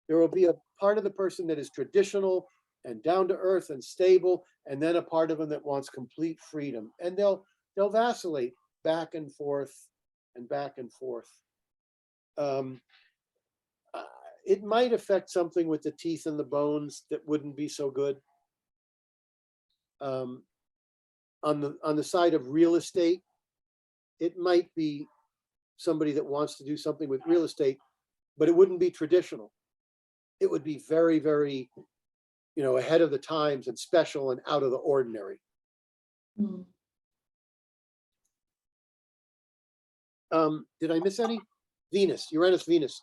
There will be a part of the person that is traditional and down to earth and stable, and then a part of them that wants complete freedom. And they'll vacillate back and forth and back and forth. It might affect something with the teeth and the bones that wouldn't be so good. On the side of real estate, it might be somebody that wants to do something with real estate, but it wouldn't be traditional. It would be very, very, ahead of the times and special and out of the ordinary. Mm. Did I miss any? Venus, Uranus, Venus.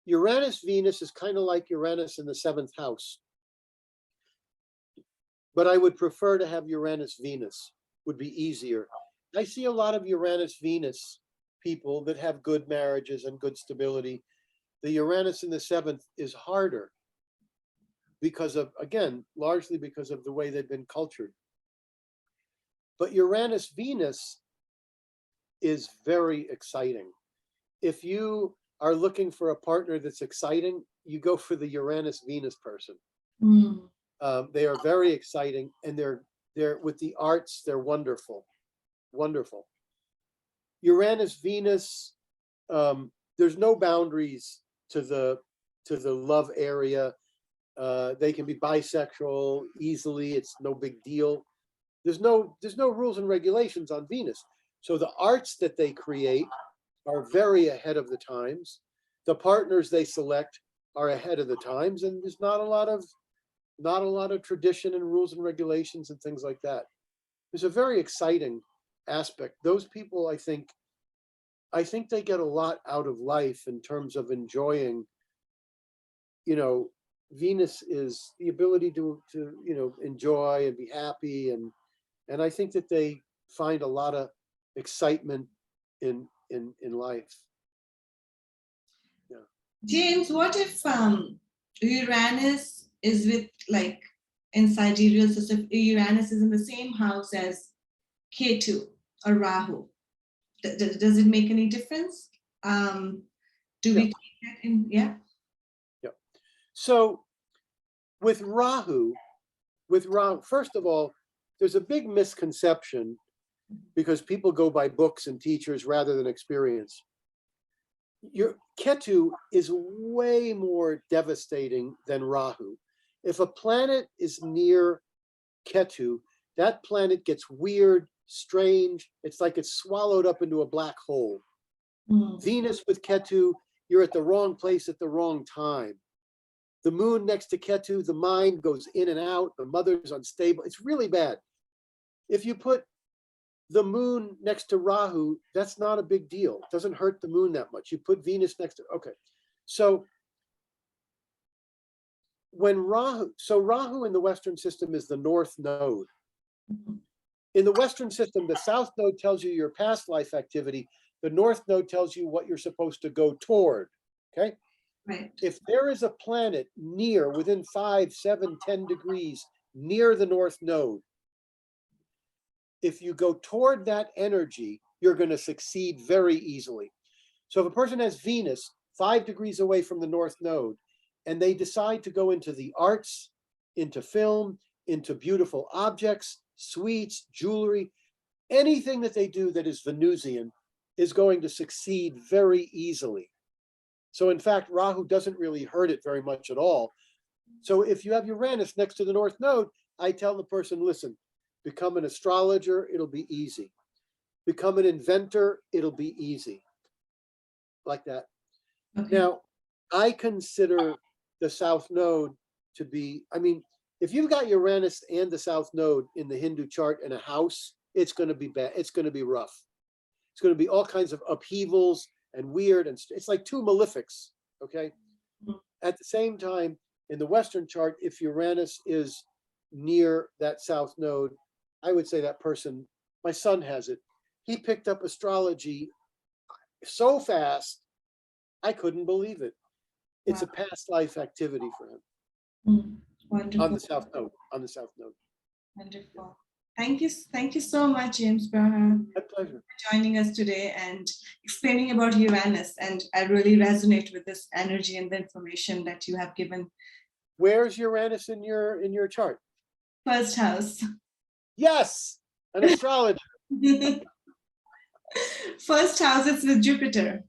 Uranus, Venus is kind of like Uranus in the 7th house. But I would prefer to have Uranus, Venus, would be easier. I see a lot of Uranus, Venus people that have good marriages and good stability. The Uranus in the 7th is harder because of, again, largely because of the way they've been cultured. But Uranus, Venus is very exciting. If you are looking for a partner that's exciting, you go for the Uranus, Venus person. Mm. They are very exciting, and they're with the arts, they're wonderful, wonderful. Uranus, Venus, there's no boundaries to the love area. They can be bisexual easily. It's no big deal. There's no rules and regulations on Venus. So the arts that they create are very ahead of the times. The partners they select are ahead of the times, and there's not a lot of tradition and rules and regulations and things like that. There's a very exciting aspect. Those people, I think they get a lot out of life in terms of enjoying. Venus is the ability to enjoy and be happy, and I think that they find a lot of excitement in life. Yeah. James, what if Uranus is with like in sidereal system? Uranus is in the same house as Ketu or Rahu. Does it make any difference? Do we take that in? Yeah. Yeah. So with Rahu, first of all, there's a big misconception because people go by books and teachers rather than experience. Your Ketu is way more devastating than Rahu. If a planet is near Ketu, that planet gets weird, strange. It's like it's swallowed up into a black hole. Mm. Venus with Ketu, you're at the wrong place at the wrong time. The moon next to Ketu, the mind goes in and out, the mother's unstable. It's really bad. If you put the moon next to Rahu, that's not a big deal. It doesn't hurt the moon that much. You put Venus next to, okay. So Rahu in the Western system is the north node. In the Western system, the south node tells you your past life activity. The north node tells you what you're supposed to go toward, okay? Right. If there is a planet within 5, 7, 10 degrees near the north node, if you go toward that energy, you're going to succeed very easily. So if a person has Venus 5 degrees away from the north node, and they decide to go into the arts, into film, into beautiful objects, sweets, jewelry, anything that they do that is Venusian is going to succeed very easily. So in fact, Rahu doesn't really hurt it very much at all. So if you have Uranus next to the north node, I tell the person, listen, become an astrologer, it'll be easy. Become an inventor, it'll be easy. Like that. Okay. Now, I consider the south node to be, if you've got Uranus and the south node in the Hindu chart in a house, it's going to be bad. It's going to be rough. It's going to be all kinds of upheavals and weird, and it's like two malefics, okay? Mhm. At the same time, in the Western chart, if Uranus is near that south node, I would say that person, my son has it, he picked up astrology so fast I couldn't believe it. It's a Wow. past life activity for him Wonderful. on the south node. Wonderful. Thank you so much, James Braha, My pleasure. for joining us today and explaining about Uranus. And I really resonate with this energy and the information that you have given. Where's Uranus in your chart? First house. Yes, an astrologer. First house, it's with Jupiter.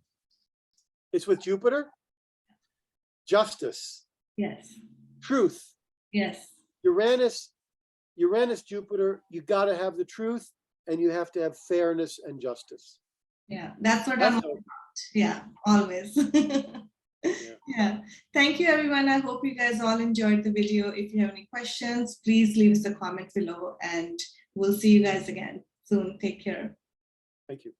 It's with Jupiter. Justice, Yes. truth. Yes. Uranus, Jupiter, you got to have the truth and you have to have fairness and justice. Yeah, that's what That's I'm how- about. Yeah, always. Yeah. Thank you, everyone. I hope you guys all enjoyed the video. If you have any questions, please leave us a comment below and we'll see you guys again soon. Take care. Thank you.